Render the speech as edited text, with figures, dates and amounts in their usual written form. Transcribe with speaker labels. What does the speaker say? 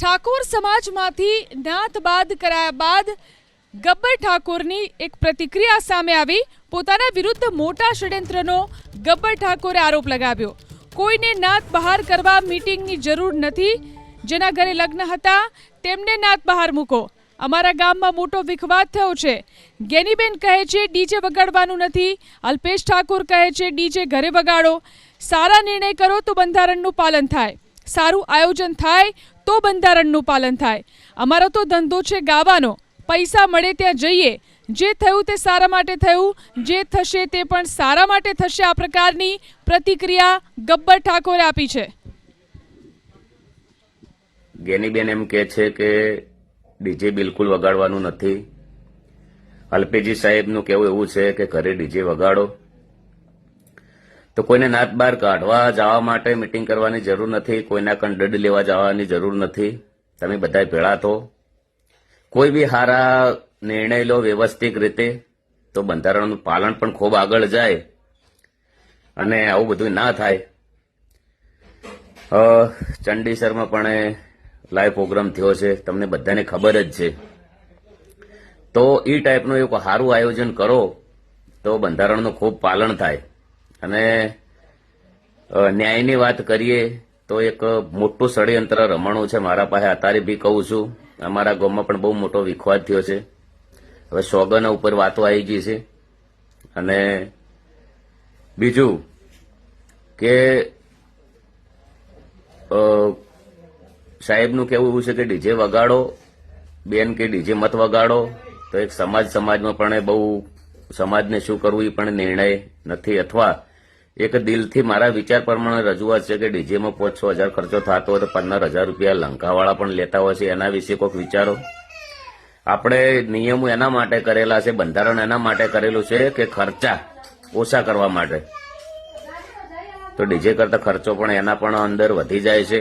Speaker 1: ઠાકોર સમાજમાંથી નાત બાદ કરાયા બાદ ગબ્બર ઠાકોરની એક પ્રતિક્રિયા સામે આવી। પોતાના વિરુદ્ધ મોટા ષડયંત્રનો ગબ્બર ઠાકોરે આરોપ લગાવ્યો। કોઈને નાત બહાર કરવા મીટિંગની જરૂર નથી। જેના ઘરે લગ્ન હતા તેમને નાત બહાર મૂકો। અમારા ગામમાં મોટો વિખવાદ થયો છે। ગેનીબેન કહે છે ડીજે વગાડવાનું નથી। અલ્પેશ ઠાકોર કહે છે ડીજે ઘરે વગાડો। સારા નિર્ણય કરો તો બંધારણનું પાલન થાય। સારું આયોજન થાય તો બંધારણનું પાલન થાય। અમારો તો ધંધો છે ગાવાનો। પૈસા મળે ત્યાં જઈએ। જે થયું તે સારા માટે થયું, જે થશે તે પણ સારા માટે થશે। આ પ્રકારની પ્રતિક્રિયા ગબ્બર ઠાકોરે આપી છે।
Speaker 2: ગેનીબેન એમ કહે છે કે ડીજે બિલકુલ વગાડવાનું નથી। અલ્પેજી સાહેબનું કહેવું એવું છે કે ઘરે ડીજે વગાડો। તો કોઈને નાત બહાર કાઢવા જવા માટે મીટિંગ કરવાની જરૂર નથી। કોઈના કંડડ લેવા જવાની જરૂર નથી। તમે બધા ભેળા થો। કોઈ બી સારા નિર્ણય લો વ્યવસ્થિત રીતે તો બંધારણનું પાલન પણ ખૂબ આગળ જાય અને આવું બધું ના થાય। ચંડીસરમાં પણ લાઈવ પ્રોગ્રામ થયો છે, તમને બધાને ખબર જ છે। તો એ ટાઈપનું એક સારું આયોજન કરો તો બંધારણનું ખૂબ પાલન થાય। અને ન્યાયની વાત કરીએ તો એક મોટું ષડયંત્ર રમણું છે મારા પાસે। અત્યારે બી કહું છું, અમારા ગામમાં પણ બહુ મોટો વિખવાદ થયો છે। હવે સોગના ઉપર વાતો આવી ગઈ છે। અને બીજું કે સાહેબનું કહેવું એવું છે કે ડીજે વગાડો, બેન કે ડીજે મત વગાડો। તો એક સમાજમાં પણ બહુ સમાજને શું કરવું એ પણ નિર્ણય નથી। અથવા એક દિલથી મારા વિચાર પ્રમાણે રજૂઆત છે કે ડીજેમાં 5-6 હજાર ખર્ચો થતો હોય તો 15,000 રૂપિયા લંકાવાળા પણ લેતા હોય છે। એના વિશે કોઈક વિચારો। આપણે નિયમો એના માટે કરેલા છે, બંધારણ એના માટે કરેલું છે કે ખર્ચા ઓછા કરવા માટે। તો ડીજે કરતા ખર્ચો પણ એના પણ અંદર વધી જાય છે।